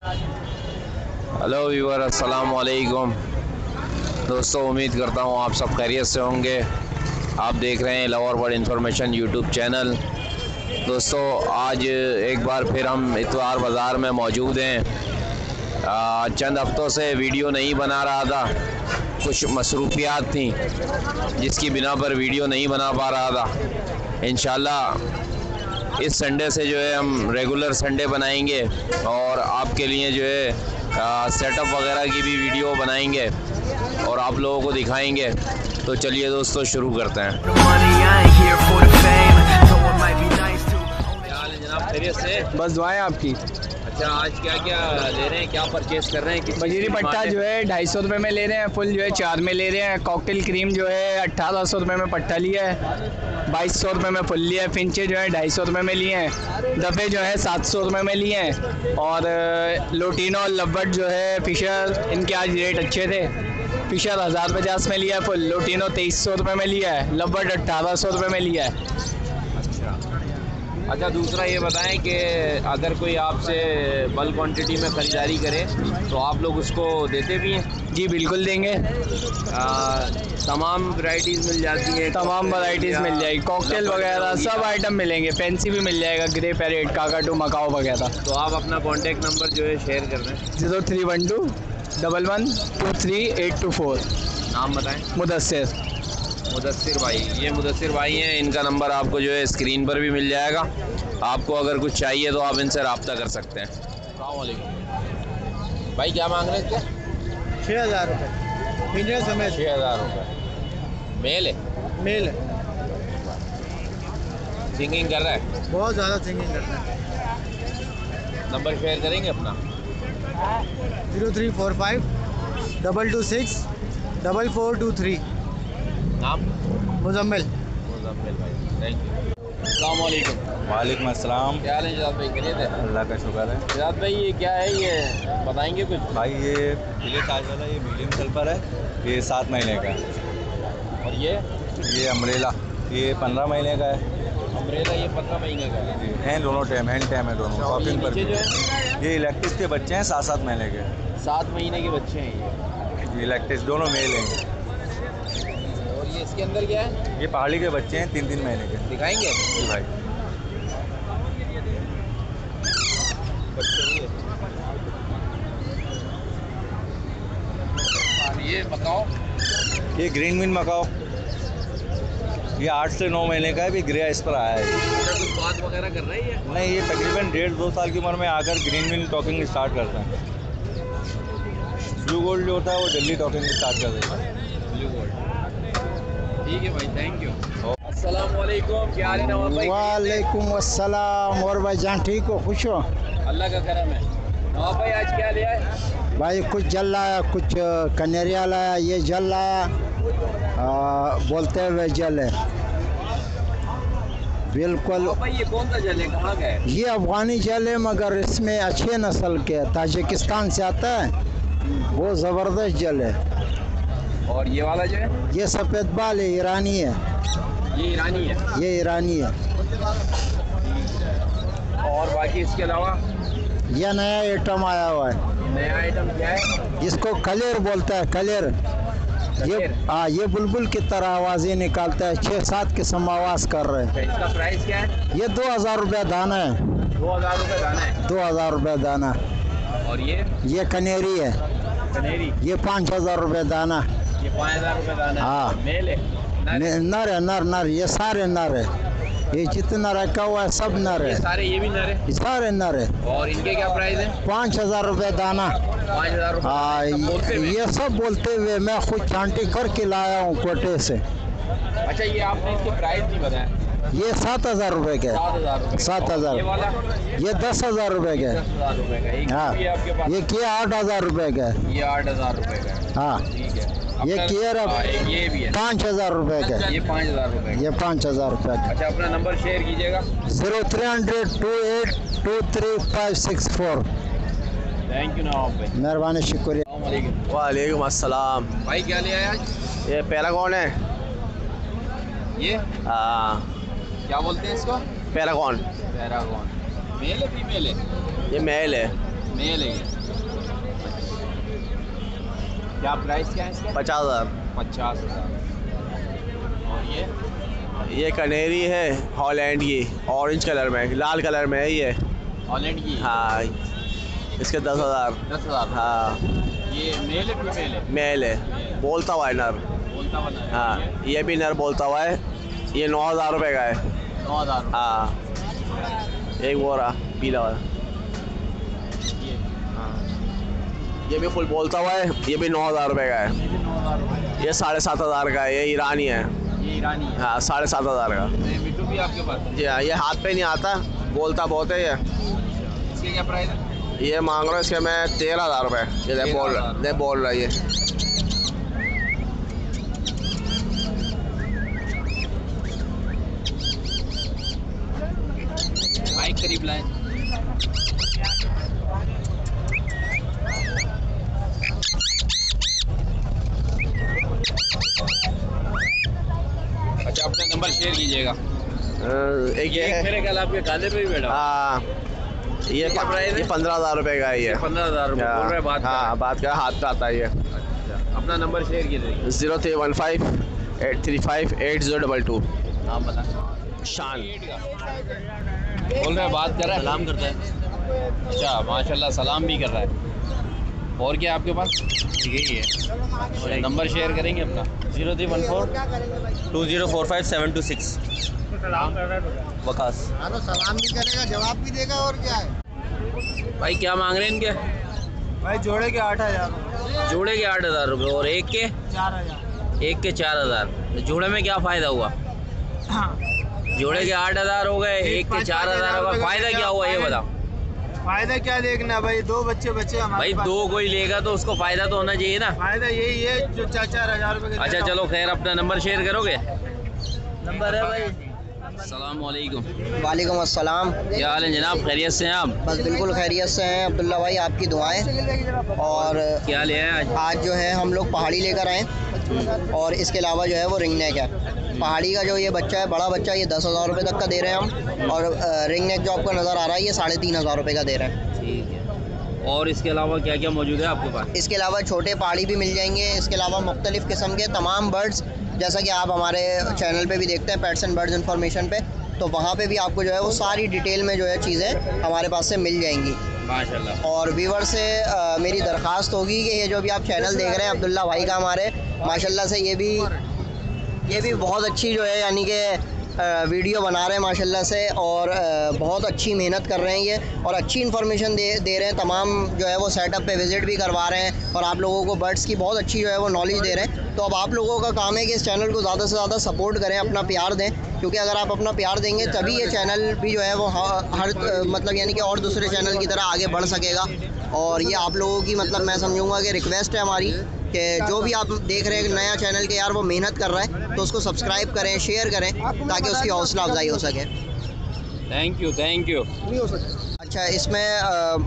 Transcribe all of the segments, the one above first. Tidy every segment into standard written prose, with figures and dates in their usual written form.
Hello viewer, अस्सलाम वालेकुम दोस्तों। उम्मीद करता हूँ आप सब खैरियत से होंगे। आप देख रहे हैं lover bird information YouTube channel. दोस्तों, आज एक बार फिर हम इतवार बाज़ार में मौजूद हैं। चंद हफ्तों से वीडियो नहीं बना रहा था, कुछ मसरूफियात थी जिसकी बिना पर वीडियो नहीं बना पा रहा था। इंशाल्लाह इस संडे से जो है हम रेगुलर संडे बनाएंगे और आपके लिए जो है सेटअप वगैरह की भी वीडियो बनाएंगे और आप लोगों को दिखाएंगे। तो चलिए दोस्तों, शुरू करते हैं। क्या हाल है जनाब, खैरियत से? बस दुआएं आपकी। अच्छा, आज क्या क्या ले रहे हैं, क्या परचेस कर रहे हैं? बजीरी पट्टा जो है 250 रुपये में ले रहे हैं, फुल जो है 4 में ले रहे हैं। कॉकटेल क्रीम जो है 1800 रुपये में पट्टा लिया है, 2200 रुपये में फुल लिया है। फिंचे जो है 250 रुपये में लिए हैं। दफ़े जो है 700 रुपये में लिए हैं। और लोटिनो और लव्बर्ड जो है फिशर, इनके आज रेट अच्छे थे। फिशर 1050 में लिया है फुल, लोटिनो 2300 रुपये में लिया है, लव्बर्ड 1800 रुपये में लिया है। अच्छा, दूसरा ये बताएं कि अगर कोई आपसे बल्क क्वांटिटी में ख़रीदारी करे तो आप लोग उसको देते भी हैं? जी बिल्कुल देंगे। तमाम वैरायटीज़ मिल जाती हैं? तमाम वैरायटीज़ मिल जाएगी, कॉकटेल वगैरह सब आइटम मिलेंगे। फैंसी भी मिल जाएगा, ग्रे पैरेट, काकाटू, मकाओ वगैरह। तो आप अपना कॉन्टेक्ट नंबर जो है शेयर कर दें। 0312 112384। नाम बताएं। मुदस्सिर भाई, ये मुदस्सिर भाई हैं। इनका नंबर आपको जो है स्क्रीन पर भी मिल जाएगा। आपको अगर कुछ चाहिए तो आप इनसे रब्ता कर सकते हैं। अस्सलाम वालेकुम भाई, क्या मांग रहे थे? 6000 रुपये फीमेल समेत। 6000 रुपये। मेल है? मेल है। सिंगिंग कर रहा है? बहुत ज़्यादा सिंगिंग करता है। नंबर शेयर करेंगे अपना। 0345 226 4423। नाम? मुजम्मिल भाई, थैंक यू। अस्सलाम वालेकुम। वालेकुम अस्सलाम। क्या हाल है जनाब भाई, खैरियत है? अल्लाह का शुक्र है। जनाब भाई, ये क्या है, ये बताएंगे कुछ? भाई ये पीले ताज वाला ये मीडियम सल्फर है, ये 7 महीने का है। और ये अम्ब्रेला ये 15 महीने का है। अम्ब्रेला ये 15 महीने का है। हैं दोनों टाइम, हैंड टाइम है दोनों। शॉपिंग पर जो है ये इलेक्ट्रिस के बच्चे हैं, 7-7 महीने के। 7 महीने के बच्चे हैं ये इलेक्ट्रिस, दोनों मेल हैं। और ये इसके अंदर क्या है? ये पहाड़ी के बच्चे हैं, 3-3 महीने के। दिखाएंगे जी भाई। ये बताओ। ये ग्रीन मिन मकाओ, ये 8 से 9 महीने का है। भी ग्रे इस पर आया है। कुछ बात वगैरह कर रही है? नहीं, ये तकरीबन 1.5-2 साल की उम्र में आकर ग्रीन मिन टॉकिंग स्टार्ट करता है। ब्लू गोल्ड जो होता है वो जल्दी टॉकिंग स्टार्ट कर देता है। ब्लू गोल्ड, ठीक है भाई, थैंक यू। अस्सलाम वालेकुम, क्या हाल है नवाब भाई? वालेकुम अस्सलाम। और भाई जान ठीक हो, खुश हो? अल्लाह का करम है। नवाब भाई, आज क्या ले आए? भाई कुछ जल लाया, कुछ कनेरिया लाया, ये जल लाया, बोलते हुए जल है बिल्कुल। भाई ये कौन सा जल है, कहाँ का है? ये अफगानी जल है, मगर इसमें अच्छे नस्ल के ताजिकिस्तान से आता है, वो ज़बरदस्त जल है। और ये वाला जो है? ये सफ़ेद बाल है, ईरानी है। ये ईरानी है? ये ईरानी है। और बाकी इसके अलावा यह नया आइटम आया हुआ है। नया आइटम क्या है? इसको कलेर बोलता है, कलेर। ये बुलबुल की तरह आवाज़ें निकालता है, 6-7 किस्म आवाज़ कर रहे हैं। इसका प्राइस क्या है? ये 2000 रुपये दाना है। 2000 रुपये दाना है? 2000 रुपये दाना। और ये कनेरी है, कनेरी, ये 5000 रुपये दाना। ये 5000 रुपये दाना। हाँ। मेल है? नर है, नर, ये सारे नर है। ये जितना रखा हुआ है सब नर है। सारे ये भी नर है? सारे नर है। और इनके क्या प्राइस है? 5000 रुपये दाना। 5000 रुपये? हाँ, ये सब बोलते हुए मैं खुद छांटी करके लाया हूँ कोटे से। अच्छा, ये आपने इसके प्राइस नहीं बताया? ये 7000 रुपये का। 7000 रुपये? 7000। ये वाला? ये 10,000 रुपये का। 10,000 रुपये का। हाँ, आपके पास? ये किया 8000 रुपये का। ये 8000 रुपये का। हाँ, ठीक है। ये किया ये भी है 5000 रुपये का। ये 5000 रुपये का। ये 5000 रुपये का। अच्छा, अपना नंबर शेयर कीजिएगा। 0300 2823 थैंक यू नवाब भाई, मेहरबानी, शुक्रिया। वालेकुम अस्सलाम। भाई क्या लिया है आज? ये पैरागॉन है। ये क्या बोलते हैं इसको? पैरागॉन। पैरागॉन। मेल है फीमेल है? ये मेल है। मेल है ये। क्या प्राइस क्या है इसका? 50,000। 50,000। और ये कनेरी है हॉलैंड की, ऑरेंज कलर में, लाल कलर में है ये। हॉलैंड की? हाँ, इसके 10,000। 10,000। हाँ, ये मेल है फीमेल है? मेल है, बोलता हुआ है नर। बोलता हुआ है। हाँ, ये भी नर बोलता हुआ है। ये 9,000 रुपये का है। 9,000। हाँ, एक बोरा पीला वाला। ये ये भी फुल बोलता हुआ है, ये भी 9,000 रुपये का है। ये भी 9,000 रुपये। ये 7,500 का है, ये ईरानी है। ये ईरानी है? हाँ, 7,500 का। ये मिट्टू भी आपके पास? जी हाँ, ये हाथ पे नहीं आता, बोलता बहुत है ये। इसके क्या प्राइस है? ये मांग रहा हूँ इसके मैं 13,000 रुपये। ये बोल रहा है ये। माइक करीब लाएं। अच्छा, अपना नंबर शेयर कीजिएगा। एक ये है। मेरे ख्याल आपके काले पे भी बैठा। हाँ, ये क्या प्राइस है? 15,000 रुपये का है ये। 15,000 रुपये बोल रहे हैं। बात हाँ, बात का हाथ पे आता है ये। अच्छा, अपना नंबर शेयर कीजिएगा। 0315 835 8022। नाम बताएं। शान। बोल रहे हैं, बात कर रहा है, सलाम करता है। अच्छा, माशाल्लाह सलाम भी कर रहा है। और क्या आपके पास? यही है। नंबर शेयर करेंगे अपना? 0314 2045 726। वकास। हाँ तो सलाम भी करेगा, जवाब भी देगा, और क्या है। भाई क्या मांग रहे हैं इनके? भाई जोड़े के 8,000। जोड़े के 8,000 रुपये और एक के? 4,000। एक के 4,000। जोड़े में क्या फ़ायदा हुआ? जोड़े के 8,000 हो गए, एक के 4,000 होगा, फ़ायदा क्या हुआ ये बताओ। फायदा क्या देखना भाई, 2 बच्चे हमारे भाई पास। 2 कोई लेगा तो उसको फ़ायदा तो होना चाहिए ना। फायदा यही है जो 4,000 रुपये का। अच्छा चलो खैर, अपना नंबर शेयर करोगे? नंबर है भाई। अस्सलाम वालेकुम। वालेकुम अस्सलाम। क्या हाल है जनाब, खैरियत से हैं आप? बस बिल्कुल खैरियत से हैं अब्दुल्ला भाई, आपकी दुआएं। और क्या ले आए आज? आज जो है हम लोग पहाड़ी लेकर आए, और इसके अलावा जो है वो रिंग नेक है। पहाड़ी का जो ये बच्चा है, बड़ा बच्चा, ये 10,000 रुपये तक का दे रहे हैं हम, और रिंग नेक जो आपको नज़र आ रहा है ये 3,500 रुपये का दे रहे हैं। ठीक है। और इसके अलावा क्या क्या मौजूद है आपके पास? इसके अलावा छोटे पहाड़ी भी मिल जाएंगे। इसके अलावा मुख्तलिफ़ किस्म के तमाम बर्ड्स, जैसा कि आप हमारे चैनल पे भी देखते हैं, पेट्स एंड बर्ड्स इन्फॉर्मेशन पे, तो वहाँ पे भी आपको जो है वो सारी डिटेल में जो है चीज़ें हमारे पास से मिल जाएंगी। माशाल्लाह। और व्यूवर से मेरी दरख्वास्त होगी कि ये जो भी आप चैनल देख रहे हैं अब्दुल्ला भाई का हमारे, माशाल्लाह से ये भी बहुत अच्छी जो है यानी कि वीडियो बना रहे हैं माशाल्लाह से, और बहुत अच्छी मेहनत कर रहे हैं ये, और अच्छी इन्फॉर्मेशन दे रहे हैं। तमाम जो है वो सेटअप पे विज़िट भी करवा रहे हैं, और आप लोगों को बर्ड्स की बहुत अच्छी जो है वो नॉलेज दे रहे हैं। तो अब आप लोगों का काम है कि इस चैनल को ज़्यादा से ज़्यादा सपोर्ट करें, अपना प्यार दें, क्योंकि अगर आप अपना प्यार देंगे तभी ये चैनल भी जो है वो हर मतलब यानी कि और दूसरे चैनल की तरह आगे बढ़ सकेगा। और ये आप लोगों की मतलब मैं समझूंगा कि रिक्वेस्ट है हमारी कि जो भी आप देख रहे हैं नया चैनल के यार वो मेहनत कर रहा है, तो उसको सब्सक्राइब करें, शेयर करें, ताकि उसकी हौसला अफजाई हो सके। Thank you. अच्छा, इसमें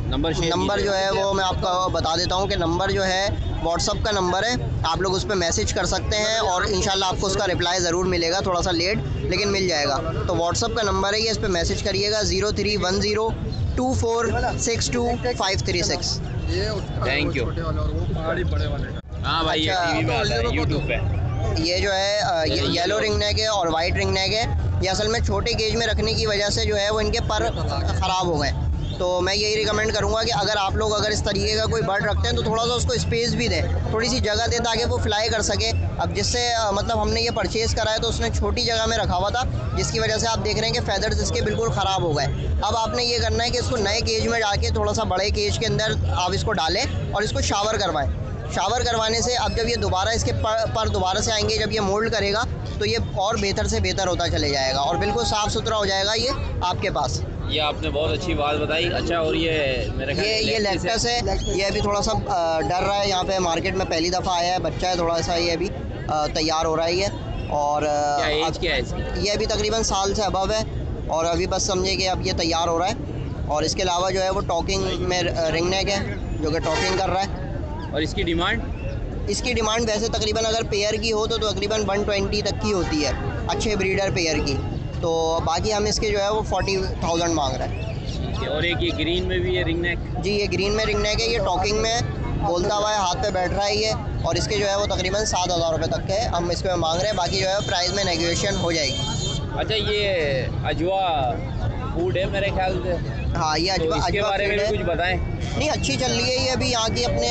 नंबर जो है वो मैं आपको बता देता हूँ कि नंबर जो है व्हाट्सअप का नंबर है, आप लोग उस पर मैसेज कर सकते हैं, और इंशाल्लाह आपको उसका रिप्लाई ज़रूर मिलेगा, थोड़ा सा लेट लेकिन मिल जाएगा। तो व्हाट्सअप का नंबर है ये, इस पर मैसेज करिएगा 0310 2462 536। Thank you. हाँ भाई, ये अच्छा, टीवी में आता है, यूट्यूब पे। ये जो है येलो रिंग नेक है और वाइट रिंग नेक है। ये असल में छोटे केज में रखने की वजह से जो है वो इनके पर ख़राब हो गए। तो मैं यही रिकमेंड करूँगा कि अगर आप लोग अगर इस तरीके का कोई बर्ड रखते हैं तो थोड़ा सा उसको स्पेस भी दें, थोड़ी सी जगह दें, ताकि वो फ्लाई कर सके। अब जिससे मतलब हमने ये परचेज़ करा है तो उसने छोटी जगह में रखा हुआ था, जिसकी वजह से आप देख रहे हैं कि फैदर्स इसके बिल्कुल ख़राब हो गए। अब आपने ये करना है कि इसको नए केज में जाके थोड़ा सा बड़े केज के अंदर आप इसको डालें और इसको शावर करवाएं। शावर करवाने से अब जब ये दोबारा इसके पर दोबारा से आएंगे, जब ये मोल्ड करेगा तो ये और बेहतर से बेहतर होता चले जाएगा, और बिल्कुल साफ़ सुथरा हो जाएगा ये आपके पास। ये आपने बहुत अच्छी बात बताई। अच्छा, और ये मेरे ख्याल ये लेक्टस है, ये अभी थोड़ा सा डर रहा है, यहाँ पे मार्केट में पहली दफ़ा आया है, बच्चा है थोड़ा सा, ये अभी तैयार हो रहा है ये। और क्या एज क्या है इसकी? ये अभी तकरीबन साल से अबव है, और अभी बस समझे कि अब ये तैयार हो रहा है। और इसके अलावा जो है वो टॉकिंग में रिंग नेक है, जो कि टॉकिंग कर रहा है। और इसकी डिमांड? इसकी डिमांड वैसे तकरीबन अगर पेयर की हो तो तकरीबन 120 तक की होती है, अच्छे ब्रीडर पेयर की। तो बाकी हम इसके जो है वो 40,000 मांग रहे हैं। ठीक है। और एक ये ग्रीन में भी है रिंग नेक? जी, ये ग्रीन में रिंग नेक है, ये टॉकिंग में है, बोलता हुआ है, हाथ पे बैठ रहा है ये, और इसके जो है वो तकरीबन 7,000 रुपये तक के हम इस पर मांग रहे हैं। बाकी जो है प्राइस में नेगोशिएशन हो जाएगी। अच्छा, ये अजवा फूड है मेरे ख्याल से। हाँ, ये तो अजवा इसके अजवा बारे में फूड भी है। कुछ बताएं। नहीं, अच्छी चल रही है ये अभी यहाँ की अपने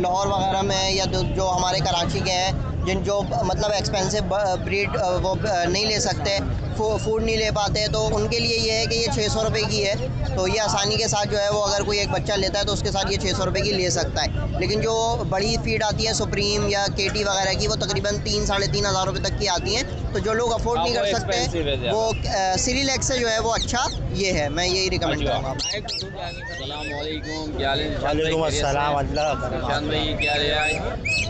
लाहौर वगैरह में, या जो हमारे कराची के हैं जिन जो मतलब एक्सपेंसिव ब्रीड वो नहीं ले सकते, फूड नहीं ले पाते, तो उनके लिए ये है कि ये 600 रुपये की है। तो ये आसानी के साथ जो है वो अगर कोई एक बच्चा लेता है तो उसके साथ ये 600 रुपये की ले सकता है। लेकिन जो बड़ी फीड आती है सुप्रीम या केटी वगैरह की, वो तकरीबन 3-3,500 रुपये तक की आती हैं। तो जो लोग अफोर्ड नहीं कर सकते वो सीरीलैक्स से जो है वो अच्छा ये है, मैं यही रिकमेंड करूँगा। वालेकुम अस्सलाम। शान भाई क्या ले आए?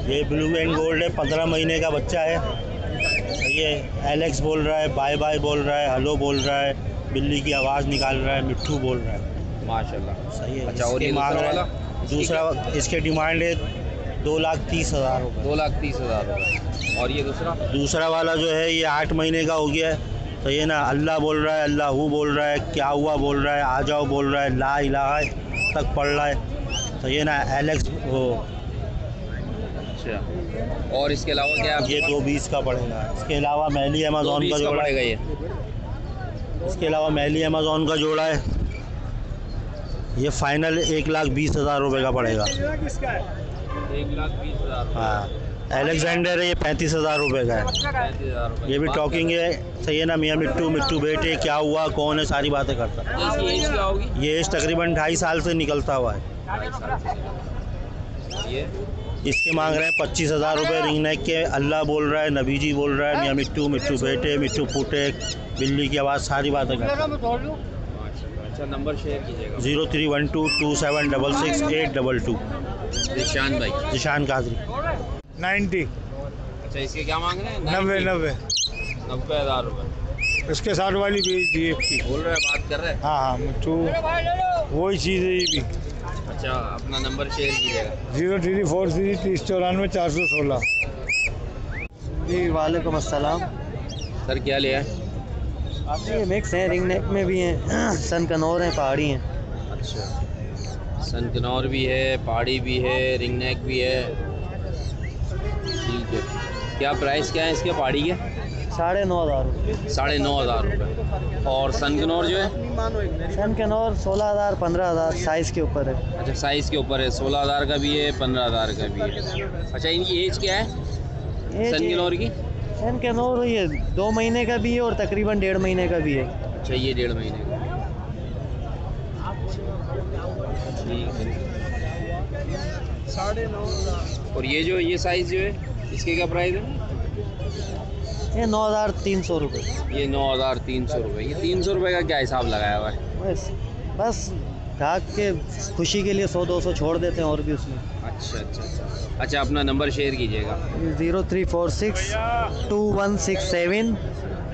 ये ब्लू एंड गोल्ड है, 15 महीने का बच्चा है। ये एलेक्स बोल रहा है, बाय बाय बोल रहा है, हेलो बोल रहा है, बिल्ली की आवाज़ निकाल रहा है, मिट्ठू बोल रहा है। माशाल्लाह, सही है। अच्छा, और ये दूसरा वाला? दूसरा इसके डिमांड है 2,30,000 रुपये। 2,30,000 रुपये। और ये दूसरा वाला जो है ये 8 महीने का हो गया है। तो ये ना अल्लाह बोल रहा है, अल्लाह हू बोल रहा है, क्या हुआ बोल रहा है, आ जाओ बोल रहा है, ला इलाहा तक पढ़ रहा है। तो ये ना एलेक्स वो। अच्छा, और इसके अलावा क्या? ये 220 का पड़ेगा। इसके अलावा मैली अमेज़ॉन का जोड़ा पड़ेगा ये। इसके अलावा मैली अमेज़ॉन का जोड़ा है, ये फाइनल 1,20,000 रुपये का पड़ेगा। 1,20,000। हाँ, अलेक्जेंडर है, ये 35,000 रुपये का है। 35,000 रुपये। ये भी टॉकिंग है। सही है ना, मियाँ मिट्टू बेटे, क्या हुआ, कौन है, सारी बातें करता है। इसकी एज क्या होगी? ये एज तकरीबन 2.5 साल से निकलता हुआ है। ये इसके मांग रहे हैं 25,000 रुपये रिंग नेक के। अल्लाह बोल रहा है, नबी जी बोल रहा है, मियाँ मिट्टू बेटे, मिट्टू फूटे, बिल्ली की आवाज़, सारी बातें करता है। अच्छा, नंबर शेयर कीजिएगा। 03122766 निशान भाई। निशान कादरी। 90 अच्छा, इसके क्या मांग रहे हैं? 90,000 रुपये। इसके साथ वाली भी DF की बोल रहे हैं, बात कर रहे हैं। हाँ, मिट्टू वही चीज़ है ये भी। अच्छा, अपना नंबर शेयर कीजिएगा। 0343 3094 416। जी वालेकुम अस्सलाम। सर क्या लिया है? ये मिक्स हैं, रिंग नेक में भी हैं, सन कनौर हैं, पहाड़ी हैं। अच्छा, सनकनौर भी है, पहाड़ी भी है, रिंग नेक भी है। ठीक है, क्या प्राइस क्या है इसके पहाड़ी के? 9,500 रुपये। 9,500 रुपये। और सनकनौर जो है? सन कनौर 16,000 15,000 साइज़ के ऊपर है। अच्छा, साइज़ के ऊपर है। 16,000 का भी है, 15,000 का भी है। अच्छा, इनकी एज क्या है सनकनौर की? सन कनौर ये 2 महीने का भी है और तकरीबन 1.5 महीने का भी है। अच्छा, ये 1.5 महीने का। ठीक है। 9,500। और ये साइज़ जो है इसके क्या प्राइस है? ये 9,300 रुपये। ये 9,300 रुपये। ये 300 रुपये का क्या हिसाब लगाया हुआ है? बस ग्राहक के खुशी के लिए 100-200 छोड़ देते हैं और भी उसमें। अच्छा, अपना नंबर शेयर कीजिएगा। 0346 2167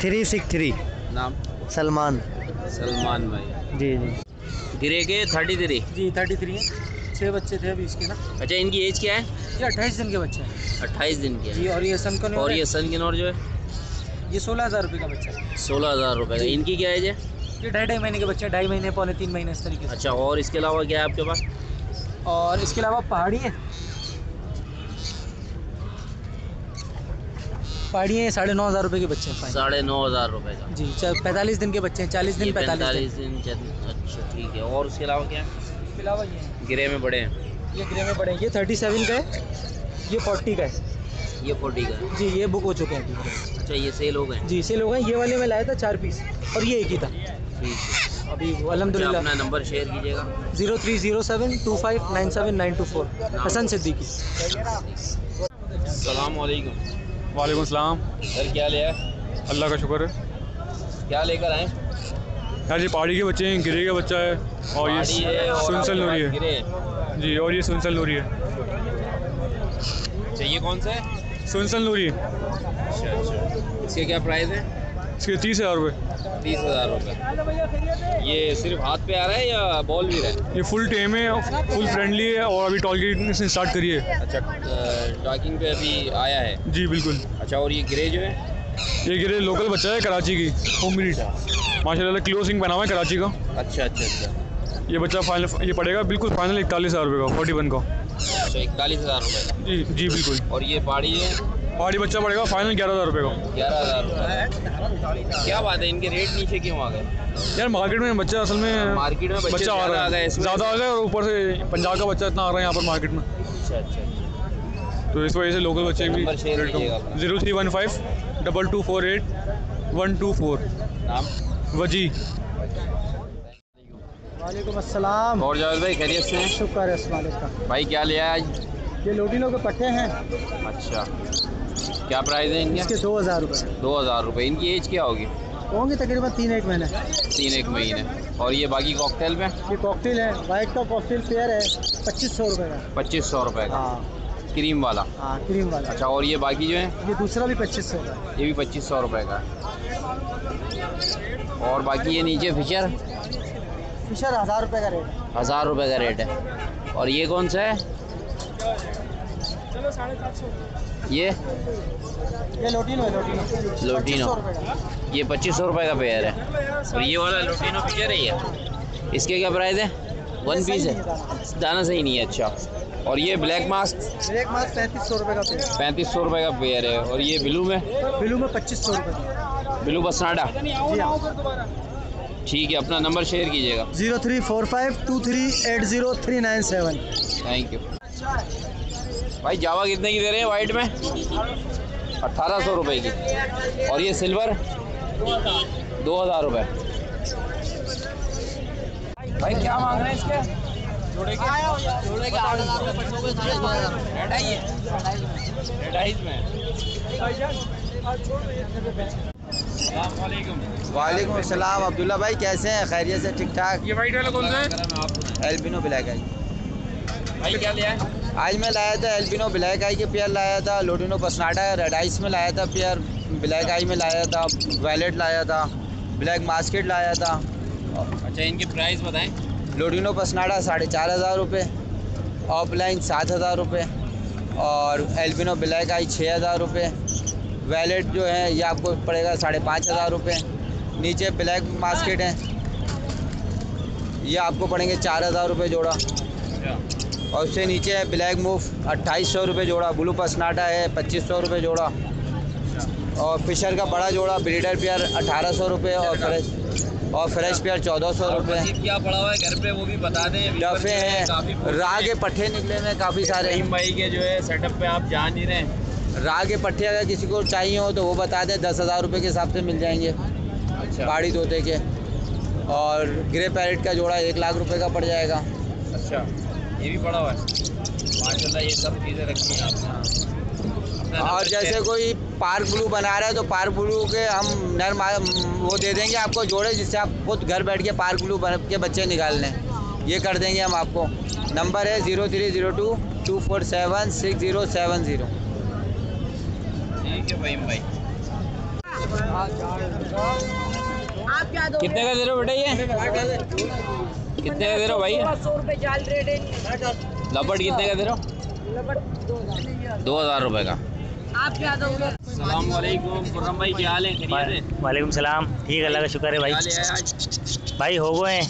363। नाम? सलमान भाई। जी। गिरे के 33? जी 33 है। 6 बच्चे थे अभी इसके ना। अच्छा, इनकी एज क्या है? ये 28 दिन के बच्चे हैं। 28 दिन के जी। और ये सनकनौर और ये सनकनौर जो है? ये 16,000 रुपये का बच्चा है। 16,000 रुपये का। इनकी क्या एज है? ये 2.5 महीने के बच्चे हैं, 2.5 महीने, 2.25 महीने इस तरीके से। अच्छा, और इसके अलावा क्या है आपके पास? और इसके अलावा पहाड़ी है, 9,500 रुपये के बच्चे हैं। 9,500 रुपये का। जी। 45 दिन के बच्चे हैं, 40 दिन 45 दिन। अच्छा, ठीक है। और उसके अलावा क्या है? इसके अलावा ये गिरे में बड़े हैं। ये ग्रे में बड़े हैं। ये 37 का है, ये 40 का है। ये 40 का है। जी। ये बुक हो चुके हैं। अच्छा, ये सेल हो गए? जी, सेल हो गए। ये वाले में लाया था 4 पीस और ये एक ही था। ठीक है, अभी अल्हम्दुलिल्लाह। अपना नंबर शेयर कीजिएगा। 0307259794। हसन सिद्दीकी। अस्सलाम वालेकुम। वालेकुम सलाम। सर क्या लिया है? अल्लाह का शुक्र है। क्या लेकर आए? यार ये पहाड़ी के बच्चे हैं, गिरे का बच्चा है, और ये सुनसल नूरी है। जी, और ये सुनसल नूरी है। चाहिए कौन सा है? सुनसल नूरी। अच्छा, इसके क्या प्राइस है? इसके 30,000 रुपये। 30,000 रुपये। ये सिर्फ हाथ पे आ रहा है या बॉल भी रहा है? ये फुल टेम है, फुल फ्रेंडली है, और अभी टॉकिंग से स्टार्ट करिए। अच्छा, टॉकिंग पे अभी आया है? जी बिल्कुल। अच्छा, और ये गिरे जो है? ये गिरे लोकल बच्चा है, कराची की होम ब्रीड, माशाल्लाह क्लोजिंग बना हुआ है कराची का। अच्छा। ये बच्चा फाइनल ये पड़ेगा बिल्कुल फाइनल 41,000 रुपये का, 41 का। अच्छा 41,000 रुपये का। जी जी बिल्कुल। और ये पाड़ी है? पहाड़ी बच्चा पड़ेगा फाइनल 11,000 रुपये का। 11,000 रुपये। क्या बात है, इनके रेट नीचे क्यों आ गए? यार मार्केट में बच्चा असल में मार्केट में बच्चा आ रहा है, है ज़्यादा आ गया और ऊपर से पंजाब का बच्चा इतना आ रहा है यहाँ पर मार्केट में। अच्छा अच्छा। तो इस वजह से लोकल बच्चे भी। नंबर शेयर कीजिएगा अपना। 0315 2248 124। नाम? वजी। वालेकुम अस्सलाम। और जावेद भाई खैरियत से हैं? शुक्र है इस मालिक का। भाई क्या लिया है आज? ये लोटिनो के पट्टे हैं। अच्छा, क्या प्राइस है इनके? इसके 2,000 रुपये। 2,000 रुपये। इनकी एज क्या होगी? होंगे तकरीबन 3-1 महीने। 3-1 महीने। और ये बाकी कॉकटेल में? ये कॉकटेल है, वाइट का कॉकटेल पेयर है 2500 रुपये का। 2500 रुपये का। हाँ क्रीम वाला? हाँ क्रीम वाला। अच्छा, और ये बाकी जो है? ये दूसरा भी 2500 का है। ये भी 2500 रुपये का। और बाकी ये नीचे फिशर? फिशर 1000 रुपये का रेट है। 1000 रुपये का रेट है। और ये कौन सा है? चलो 750। ये लोटिनो है, लोटिनो 2500 रुपये का। ये 2500 रुपये का पेयर है। और ये वाला लोटिनो फिशर है ये? इसके क्या प्राइस है? 1 पीस है, दाना सही नहीं है। अच्छा, और ये ब्लैक मास्क? ब्लैक मास्क 3500 रुपये का पेयर। 3500 रुपये का पेयर है। और ये ब्लू में? ब्लू में 2500 रुपये। ब्लू बसनाडा? जी हाँ। ठीक है, अपना नंबर शेयर कीजिएगा। 0345 2380 थैंक यू भाई। जावा कितने की दे रहे हैं वाइट में? 1800 रुपये की। और ये सिल्वर? 2000 रुपये। भाई क्या मांग रहे हैं इसके जोड़े के? जोड़े के 8,000 में। वालेकुम अस्सलाम। अब्दुल्ला भाई कैसे हैं? खैरियत से? ठीक ठाक। ये वाइट वाला कौन सा है? एल्बिनो ब्लैक आई। भाई क्या लिया है? आज मैं लाया था एल्बिनो ब्लैक आई के पेयर लाया था, लोटिनो पसनाडा रेड आइस में लाया था पेयर, ब्लैक आई में लाया था, वैलेट लाया था, ब्लैक मास्केट लाया था। अच्छा, इनके प्राइस बताएं। लोटिनो पसनाडा 4,500 रुपये, ऑफलाइन 7,000 रुपये, और एल्बिनो ब्लैक आई 6,000 रुपये। वैलेट जो है ये आपको पड़ेगा 5,500 रुपये। नीचे ब्लैक मास्केट हैं, ये आपको पड़ेंगे 4,000 रुपये जोड़ा। और उससे नीचे है ब्लैक मूव 2,800 रुपये जोड़ा। ब्लू पसनाटा है 2,500 रुपये जोड़ा। और फिशर का बड़ा जोड़ा ब्रीडर पेयर 1,800 रुपये। और फ्रेश पेयर 1,400 रुपये। क्या पड़ा हुआ है घर पे वो भी बता दें। डफे हैं, राह के पट्टे निकले में काफ़ी सारे। रहीम भाई के जो है सेटअप पे आप जान नहीं रहे। राह के पट्टे अगर किसी को चाहिए हो तो वो बता दें, 10,000 रुपये के हिसाब से मिल जाएंगे। अच्छा, पहाड़ी तोते के। और ग्रे पैरेट का जोड़ा 1 लाख रुपये का पड़ जाएगा। अच्छा, ये भी पड़ा हुआ है माशाल्लाह। ये सब चीज़ें रखी हैं आपने। और जैसे कोई पार्क ब्लू बना रहा है तो पार्क ब्लू के हम वो दे देंगे आपको जोड़े, जिससे आप खुद घर बैठ के पार्क ब्लू के बच्चे निकाल लें। ये कर देंगे हम आपको। नंबर है 0302 247 6070। ठीक है भाई। कितने का दे रहे हो बेटा ये? कितने का दे रहे हो भाई? 100 रुपये जाल रेट है। लपट कितने का दे रहे हो? 2,000 रुपये का। आप क्या दोगे? अस्सलाम वालेकुम खुर्रम भाई, क्या हाल है? खैरियत है? वालेकुम सलाम। ठीक है, अल्लाह का शुक्र है भाई। क्या ले आए आज? भाई हो गए हैं।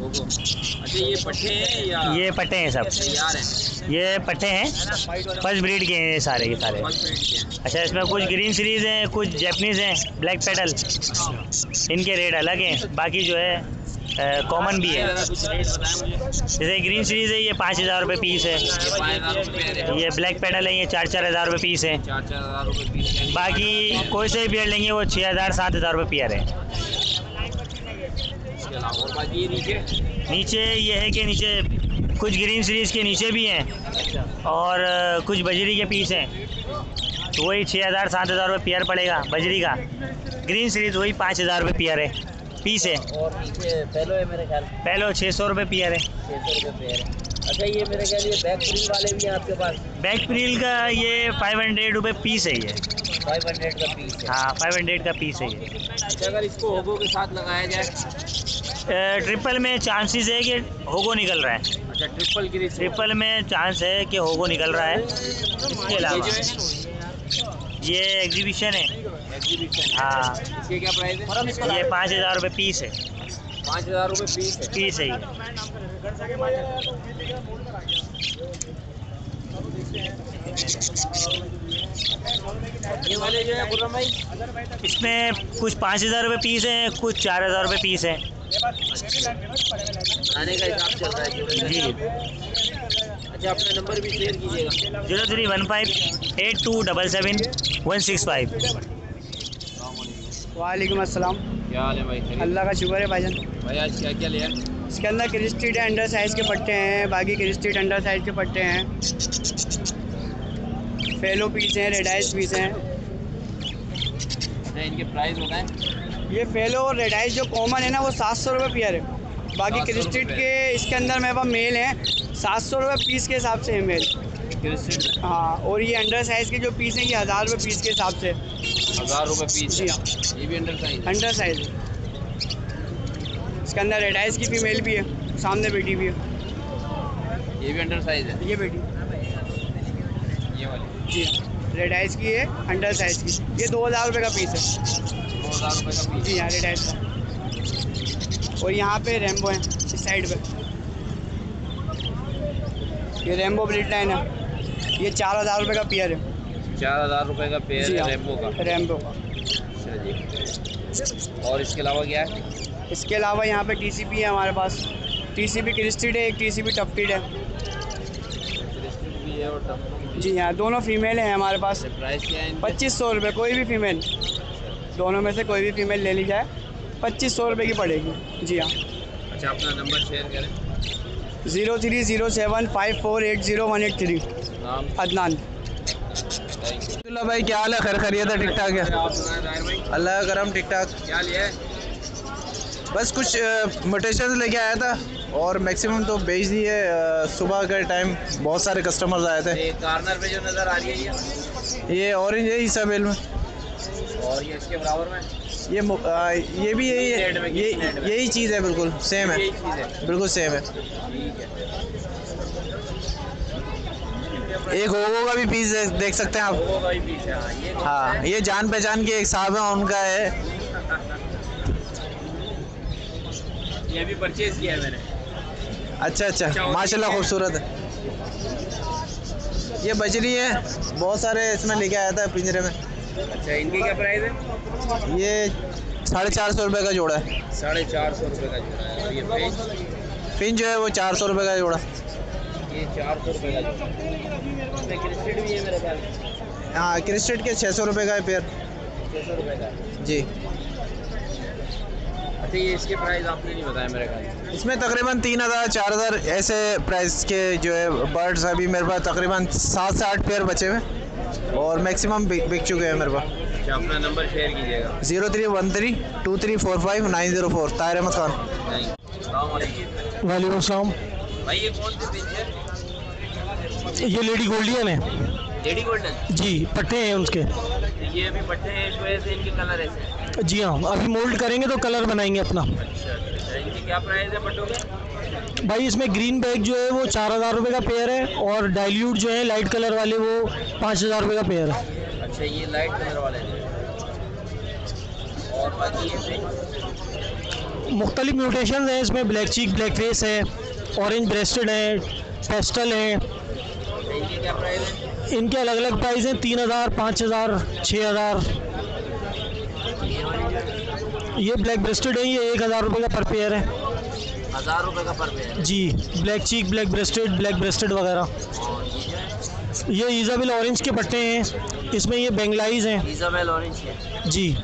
अच्छा, ये पट्टे हैं या ये पट्टे हैं सब? तैयार हैं? ये पट्टे हैं, फर्स्ट ब्रीड के हैं ये सारे के सारे। अच्छा, इसमें कुछ ग्रीन सीरीज़ हैं, कुछ जैपनीज़ हैं, ब्लैक पेडल। इनके रेट अलग हैं, बाकी जो है कॉमन भी है। जैसे ग्रीन सीरीज़ है ये 5,000 रुपये पीस है। ये ब्लैक पेडल है ये 4,000 रुपये पीस है। 4,000 रुपये पीस। बाकी कोई से भी पेयर लेंगे वो 6,000-7,000 रुपये पेयर है। और बाकी ये नीचे ये है कि नीचे कुछ ग्रीन सीरीज़ के नीचे भी हैं और कुछ बजरी के पीस हैं, तो वही 6,000-7,000 रुपये पेयर पड़ेगा बजरी का। ग्रीन सीरीज़ वही 5,000 रुपये पेयर है, पीस है। और नीचे पहलो है मेरे ख्याल। पहलो 600 रुपये पेयर है। 600 रुपये पेयर है। अच्छा, ये मेरे ख्याल ये बैक प्रिल वाले भी हैं आपके पास? बैक प्रिल का ये 500 रुपये पीस है ये। 500 का पीस है? हाँ, 500 का पीस है ये। अच्छा, अगर इसको होगो के साथ लगाया जाए? ट्रिपल में चांसेस है कि होगो निकल रहा है। अच्छा, ट्रिपल में चांस है कि होगो निकल रहा है। इसके अलावा ये एग्जीबिशन है। हाँ, इसके क्या प्राइस है? ये 5,000 रुपये पीस है। 5,000 रुपये पीस है? पीस है ये। ये वाले जो है खुर्रम भाई, इसमें कुछ 5,000 रुपये पीस हैं, कुछ 4,000 रुपये पीस हैं। आने का हिसाब चल रहा है जी। अच्छा, अपना नंबर भी शेयर कीजिएगा। 03158277 वालेकुम अस्सलाम। क्या हाल है भाई? अल्लाह का शुक्र है भाईजान। भाई आज क्या क्या लिया? इसके अंदर क्रिस्टेड अंडर साइज़ के पट्टे हैं, बाकी क्रिस्टेड अंडर साइज़ के पट्टे हैं, फेलो पीस हैं, रेड आइस पीस हैं। इनके प्राइस होता है? ये फेलो और रेड आइस जो कॉमन है ना वो 700 रुपये पेयर है। बाकी 700 क्रिस्टेड रुपये। के इसके अंदर मेरे पास मेल हैं 700 रुपये पीस के हिसाब से है मेल। हाँ, और ये अंडर साइज़ के जो पीस हैं ये 1000 रुपये पीस के हिसाब से। 1000 रुपये पीस? जी हाँ। ये भी अंडर साइज? अंडर साइज़ है। इसके अंदर रेड आइस की फीमेल भी है, सामने बेटी भी है। ये भी अंडर साइज है? ये बेटी ये वाली? जी, रेड आइस की है, अंडर साइज़ की। ये 2000 रुपये का पीस है। 2000 रुपये का पीस? जी हाँ, रेड आइस का। और यहाँ पे रेम्बो है इस साइड पे, ये रेम्बो ब्रीड लाइन है। ये 4000 रुपये का पेयर है। 4000 रुपये का पेयर जी है हाँ, रेम्बो का? रेम्बो का। अच्छा जी। और इसके अलावा क्या है? इसके अलावा यहाँ पे TCP है हमारे पास। TCP क्रिस्टेड है, एक TCP टफ्टेड है। क्रिस्टेड भी है और टफ्टेड भी? जी हाँ, दोनों फीमेल हैं हमारे पास। प्राइस क्या है? 2500 रुपये, कोई भी फीमेल, दोनों में से कोई भी फीमेल ले ली जाए 2500 रुपये की पड़ेगी। जी हाँ। अच्छा, अपना नंबर शेयर करें। 0307548018 नाम? अदनान। भाई क्या हाल है? खैर खैरियत है? ठीक ठाक है? अल्लाह का करम, ठीक ठाक। क्या लिया है? बस कुछ मोटेशन लेके आया था और मैक्सिमम तो बेच दिए। सुबह के टाइम बहुत सारे कस्टमर्स आए थे। ये कार्नर पे जो नज़र आ रही है ये ऑरेंज है ईसाबेल में, और ये इसके बराबर में ये भी यही है, यही चीज़ है, बिल्कुल सेम है, यही चीज़ है? बिल्कुल सेम है। ठीक है। एक होगो का भी पीस देख सकते हैं आप। होगो का भी पीस है? हाँ, हाँ, ये जान पहचान के एक साहब है, उनका है। ये भी परचेज किया है मैंने। अच्छा, माशाल्लाह खूबसूरत है। ये बजरी है, बहुत सारे इसमें लेके आया था पिंजरे में। अच्छा, इनकी क्या प्राइस है? ये 450 रुपये का जोड़ा है। 450 रुपये का जोड़ा है। और ये फिन जो है वो 400 रुपये का जोड़ा। ये 400 रुपये का जोड़ा। इसमें क्रिस्टेड भी है मेरे ख्याल में? हाँ, क्रिस्टेड के 600 रुपये का है पेयर। 600 रुपये का जी। अच्छा, ये इसके प्राइस आपने नहीं बताया मेरे ख्याल में? इसमें तकरीबन 3000 4000 ऐसे प्राइस के जो है बर्ड्स अभी मेरे पास तकरीबन 7 से 8 पेयर बचे हुए और मैक्सिमम बिक चुके हैं मेरे पास। अच्छा, अपना नंबर शेयर कीजिएगा। 03132345 ताहिर अहमद खान। वालेकुम अस्सलाम। भाई ये कौन से पिंच है? ये लेडी गोल्डियन है। Lady golden? जी, पट्टे हैं उसके। ये अभी पट्टे हैं, इस वजह से इनके कलर ऐसे हैं? जी हाँ, अभी मोल्ड करेंगे तो कलर बनाएंगे अपना। अच्छा, इनकी क्या प्राइस है पट्टों के? भाई इसमें ग्रीन बैग जो है वो 4000 रुपये का पेयर है और डाइल्यूट जो है लाइट कलर वाले वो 5000 रुपये का पेयर है। अच्छा, ये लाइट कलर वाले हैं। और बाकी ये मुख्तलिफ म्यूटेशन हैं इसमें। ब्लैक चीक, ब्लैक फेस है, ऑरेंज ब्रेस्टेड है, पेस्टल है। इनकी क्या प्राइस है? इनके अलग अलग प्राइस हैं, 3000, 5000, 6000। ये ब्लैक ब्रेस्टेड है, ये 1000 रुपये का पर पेयर है। 1000 रुपये का पर पेयर? जी, ब्लैक चीक, ब्लैक ब्रेस्टेड वगैरह। ये ईजाबेल ऑरेंज के पट्टे हैं, इसमें ये बेंगलाइज हैं। ईजाबेल ऑरेंज है? जी। ये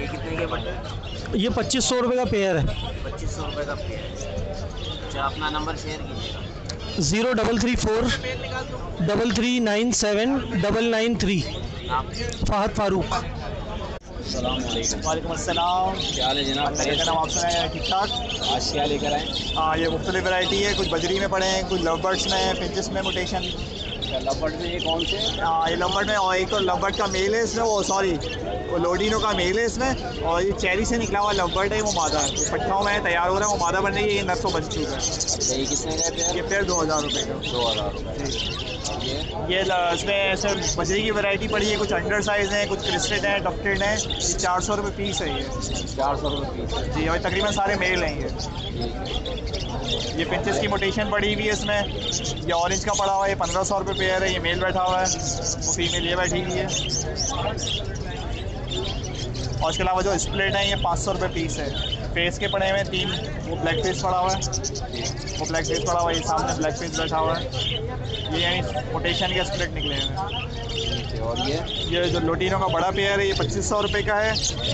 कितने के पट्टे? ये 2500 रुपये का पेयर है। 2500 रुपये का पेयर। अच्छा, अपना नंबर शेयर कीजिएगा। 0334-3397-993। फ़हद फारूक। वालेकुम अस्सलाम। क्या हाल है जनाब? मेरा नाम आप सुनाए? ठीक ठाक। आज क्या लेकर आए? हाँ, ये मुख्तलिफ वैरायटी है, कुछ बजरी में पड़े हैं, कुछ लवबर्ड्स में है, पिंचेस में मुटेशन। लवबर्ड में ये कौन से? हाँ, ये लवबर्ड में, और एक तो लवबर्ड का मेल है इसमें, वो सॉरी वो लोडिनो का मेल है इसमें, और ये चेरी से निकला हुआ लवबर्ड है, वो मादा है। पट्टाओं में तैयार हो रहा है, वो मादा बन रही है। ये नस्ल बच चुका है। अच्छा, ये कितने का है? ये पेयर 2000 रुपये का। 2000 रुपये। ये इसमें ऐसे बजरी की वैरायटी पड़ी है, कुछ अंडर साइज़ हैं, कुछ क्रिस्टेड हैं, टफ्टेड हैं। ये 400 रुपये पीस है ये। 400 रुपये पीस? जी, और तकरीबन सारे मेल हैं ये। ये पिंचेस की मोटेशन पड़ी हुई है इसमें। ये ऑरेंज का पड़ा हुआ है, ये 1500 रुपये पेयर है। ये मेल बैठा हुआ है, वो फीमेल ये बैठी हुई है। और इसके अलावा जो स्प्लिट है ये 500 रुपये पीस है। फेस के पड़े हुए 3, वो ब्लैक फेस पड़ा हुआ है, वो ब्लैक फेस पड़ा हुआ है, ये सामने ब्लैक फेस बैठा हुआ है। ये यानी मोटेशन के स्प्लिट निकले हैं। और ये जो लोटिनो का बड़ा पेयर है ये 2500 रुपये का है।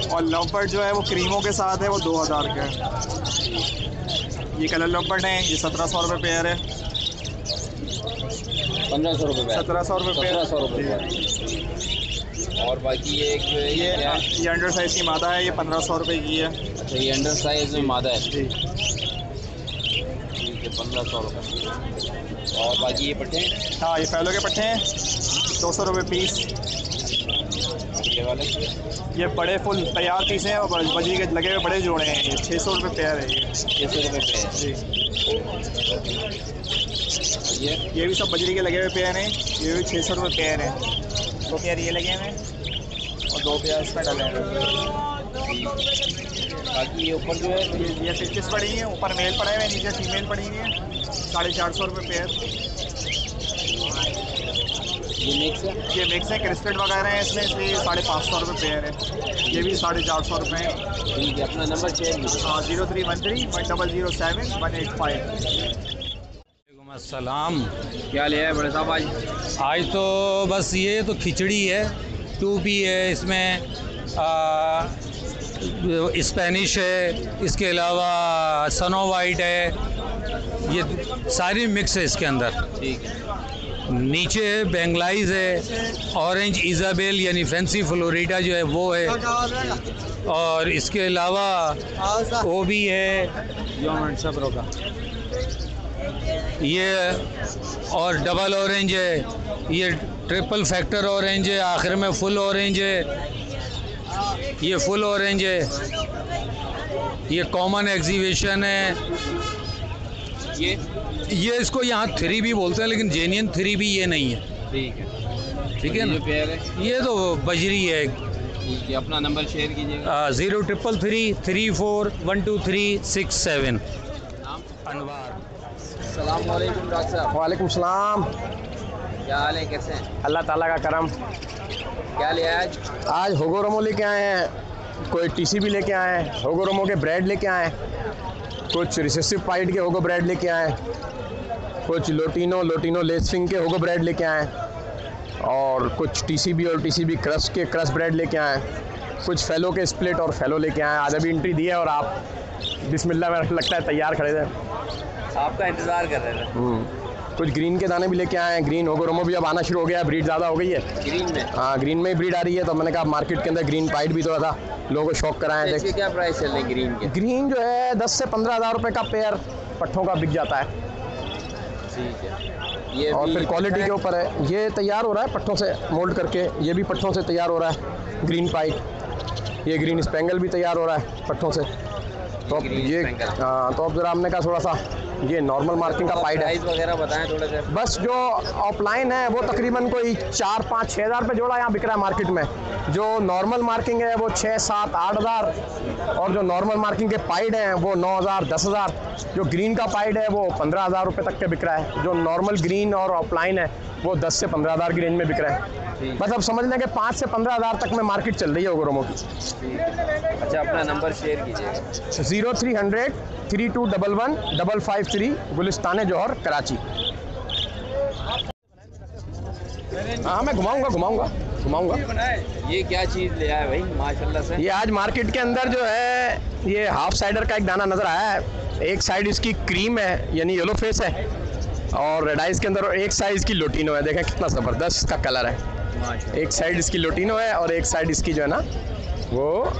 और लवबर्ड जो है वो क्रीमों के साथ है, वो 2000 का है। ये कलर लवबर्ड है, ये 1700 रुपये पेयर है। 1500 रुपये, 1700 रुपये पेयर। 1700 रुपये। और बाकी ये एक ये अंडर साइज़ की मादा है, ये 1500 रुपये की है। अच्छा, ये अंडर साइज़ में मादा है, ठीक है, 1500 रुपये। और बाकी ये पट्टे हैं? हाँ, ये फैलो के पट्टे हैं, 200 रुपये पीस। ये वाले ये बड़े फुल तैयार पीस हैं और बजी के लगे हुए बड़े जोड़े हैं। ये 600 रुपये पेयर है। ये 600 रुपये पेयर जी। ये भी सब बजरी के लगे हुए पेयर हैं, ये भी 600 रुपये पेयर हैं। 2 पेयर ये लगे हुए हैं और 2 पेयर इसमें डले हैं। बाकी ये ऊपर जो है ये फिशेस पड़ी हैं, ऊपर मेल पड़े हुए हैं, नीचे फीमेल पड़ी हुई हैं। 450 रुपये पेयर। ये मिक्स है, क्रिस्टल वगैरह हैं इसमें, इसलिए 550 रुपये पेयर है। ये भी 450 रुपये हैं। ठीक है, अपना नंबर शेयर कीजिए। हाँ, 0313-1007-185। अस्सलाम, क्या लिया है बड़े साहब आज? आज तो बस ये तो खिचड़ी है, 2P है, इसमें स्पेनिश है, इसके अलावा सनो वाइट है, ये सारी मिक्स है इसके अंदर। ठीक है। नीचे बेंगलाइज है, ऑरेंज इजाबेल यानी फैंसी फ्लोरिडा जो है वो है, और इसके अलावा वो भी है सब्रों का ये, और डबल ऑरेंज है, ये ट्रिपल फैक्टर ऑरेंज है, आखिर में फुल ऑरेंज है, ये फुल ऑरेंज है, ये कॉमन एग्जीबिशन है। ये इसको यहाँ 3 भी बोलते हैं, लेकिन जेन्युइन 3 भी ये नहीं है। ठीक है, ठीक है ना। ये तो बजरी है। ठीक है, अपना नंबर शेयर कीजिएगा। 0333-123-667। अनवार। अस्सलाम वालेकुम डॉक्टर साहब। वालेकुम सलाम। क्या हाल है, कैसे हैं? अल्लाह ताला का करम। क्या लिया आज? आज होगोरोमो लेके आए हैं, कोई टीसी भी लेके आए हैं, होगोरोमो के ब्रेड लेके आए हैं, कुछ रिसेसिव पाइट के होगो ब्रेड लेके आए हैं, कुछ लोटिनो लेसफिंग के होगो ब्रेड लेके आए हैं, और कुछ टीसीबी और टीसीबी क्रश के क्रश ब्रेड लेके आए हैं, कुछ फेलो के स्प्लिट और फेलो लेके आए हैं। आज अभी एंट्री दी है और आप बिस्मिल्लाह में लगता है तैयार खड़े थे, आपका इंतज़ार कर रहे थे। कुछ ग्रीन के दाने भी लेके आए हैं। ग्रीन होगोरोमो भी अब आना शुरू हो गया है, ब्रीड ज़्यादा हो गई है ग्रीन में। हाँ, ग्रीन में ही ब्रीड आ रही है, तो मैंने कहा मार्केट के अंदर ग्रीन पाइट भी थोड़ा था, लोगों को शौक कराएं। इसके क्या प्राइस चल रहे हैं ग्रीन के? ग्रीन जो है 10 से 15 हज़ार रुपये का पेयर पट्ठों का बिक जाता है। ठीक है, ये और फिर क्वालिटी के ऊपर है। ये तैयार हो रहा है पट्ठों से मोल्ड करके, ये भी पट्ठों से तैयार हो रहा है ग्रीन पाइट। ये ग्रीन स्पेंगल भी तैयार हो रहा है पट्ठों से। तो अब ये हाँ, तो अब जरा हमने कहा थोड़ा सा ये नॉर्मल मार्किंग का पाइट है। प्राइस वगैरह बताएं थोड़ा सा। बस जो ऑफलाइन है वो तकरीबन कोई 4, 5, 6 हज़ार रुपये जोड़ा यहाँ बिक रहा है मार्केट में। जो नॉर्मल मार्किंग है वो 6, 7, 8 हज़ार, और जो नॉर्मल मार्किंग के पाइड हैं वो 9 हज़ार, 10 हज़ार। जो ग्रीन का पाइड है वो 15 हज़ार रुपये तक के बिक रहा है। जो नॉर्मल ग्रीन और ऑफलाइन है वो 10 से 15 हज़ार की रेंज में बिक रहा है। बस अब समझ लें कि 5 से 15 हज़ार तक में मार्केट चल रही है होगोरोमो की। अच्छा, अपना नंबर शेयर कीजिएगा। 0300-3211-553, गुलिस्तान जौहर, कराची। हाँ, मैं घुमाऊंगा। ये क्या चीज़ ले आया भाई माशाल्लाह से? ये आज मार्केट के अंदर जो है ये हाफ साइडर का एक दाना नज़र आया है। एक साइड इसकी क्रीम है यानी येलो फेस है, और रेड आइज के अंदर एक साइड इसकी लोटिनो है। देखें कितना ज़बरदस्त इसका कलर है। एक साइड इसकी लोटिनो है और एक साइड इसकी जो है ना वो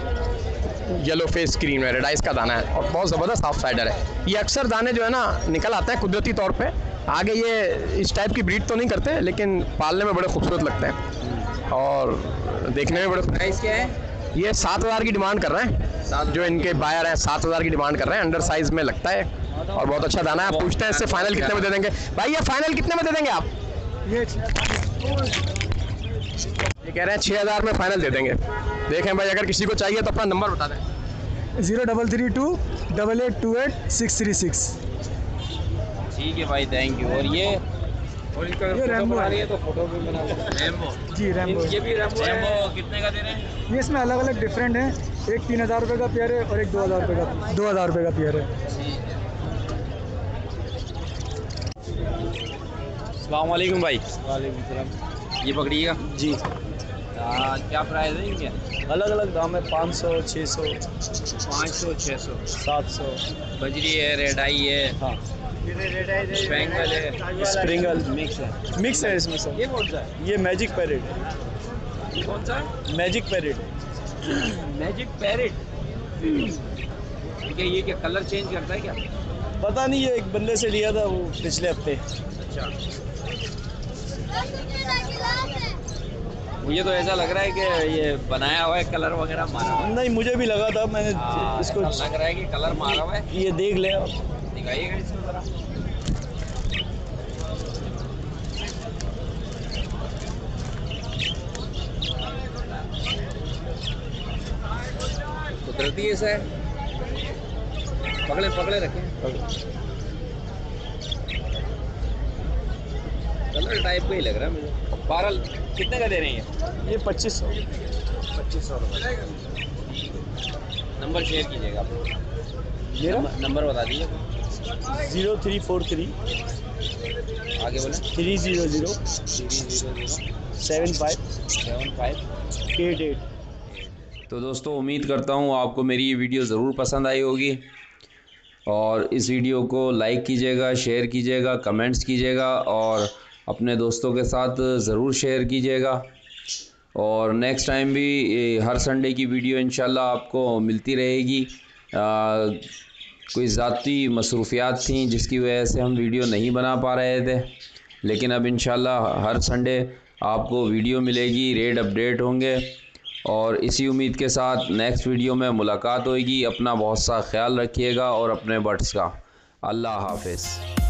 येलो फेस क्रीम है, रेड आइज का दाना है, और बहुत ज़बरदस्त हाफ साइडर है। ये अक्सर दाने जो है ना निकल आते हैं कुदरती तौर पे। आगे ये इस टाइप की ब्रीड तो नहीं करते, लेकिन पालने में बड़े खूबसूरत लगते हैं और देखने में बड़े। प्राइस क्या है? ये 7,000 की डिमांड कर रहे हैं, जो इनके बायर हैं 7,000 की डिमांड कर रहे हैं। अंडर साइज में लगता है और बहुत अच्छा दाना है। आप पूछते हैं इससे फाइनल कितने में दे देंगे भाई? ये फाइनल कितने में दे देंगे आप? ये कह रहे हैं 6,000 में फाइनल दे देंगे। देखें भाई, अगर किसी को चाहिए तो अपना नंबर बता दें। 03328828 636। ठीक है भाई, थैंक यू। और ये ये रैम्बो है। तो फोटो भी बना रैम्बो। जी रैम्बो। ये भी रैम्बो कितने का दे रहे हैं? ये इसमें अलग अलग डिफरेंट है। एक 3000 रुपये का पेयर है और एक 2000 रुपये का 2000 रुपये का पेयर है। अस्सलाम वालेकुम भाई। वालेकुम सलाम। ये पकड़िएगा जी। क्या प्राइस है इनके? अलग अलग दाम है, 500, 600, 500, 600, 700। बजरी है, रेड आई है, हाँ, स्पेंगल है, स्प्रिंगल मिक्स है। मिक्स है इसमें सब। ये कौन सा है? ये मैजिक पैरेट है। ये कौन सा है? मैजिक पैरेट है। Magic parrot. ठीक है, ये क्या कलर चेंज करता है क्या? पता नहीं, ये एक बंदे से लिया था वो पिछले हफ्ते। अच्छा, मुझे तो ऐसा लग रहा है कि ये बनाया हुआ है, कलर वगैरह मारा हुआ है। नहीं, मुझे भी लगा था, मैंने इसको लग रहा है कि कलर मारा हुआ है। ये देख ले आप। दिखाइएगा इसको जरा। कुदरती ऐसा है। पकड़े पकड़े रखें। कलर टाइप का ही लग रहा है मुझे। पारल कितने का दे रहे हैं ये 2500। 2500 रुपये। नंबर शेयर कीजिएगा आप। मेरा नंबर बता दीजिए। 0343 आगे बोलें। 300 75 88। तो दोस्तों, उम्मीद करता हूँ आपको मेरी ये वीडियो ज़रूर पसंद आई होगी, और इस वीडियो को लाइक कीजिएगा, शेयर कीजिएगा, कमेंट्स कीजिएगा, और अपने दोस्तों के साथ ज़रूर शेयर कीजिएगा। और नेक्स्ट टाइम भी हर संडे की वीडियो इंशाल्लाह आपको मिलती रहेगी। कोई ज़ाती मसरूफियात थी जिसकी वजह से हम वीडियो नहीं बना पा रहे थे, लेकिन अब इंशाल्लाह हर संडे आपको वीडियो मिलेगी, रेट अपडेट होंगे। और इसी उम्मीद के साथ नेक्स्ट वीडियो में मुलाकात होगी। अपना बहुत सा ख्याल रखिएगा और अपने बट्स का। अल्लाह हाफिज़।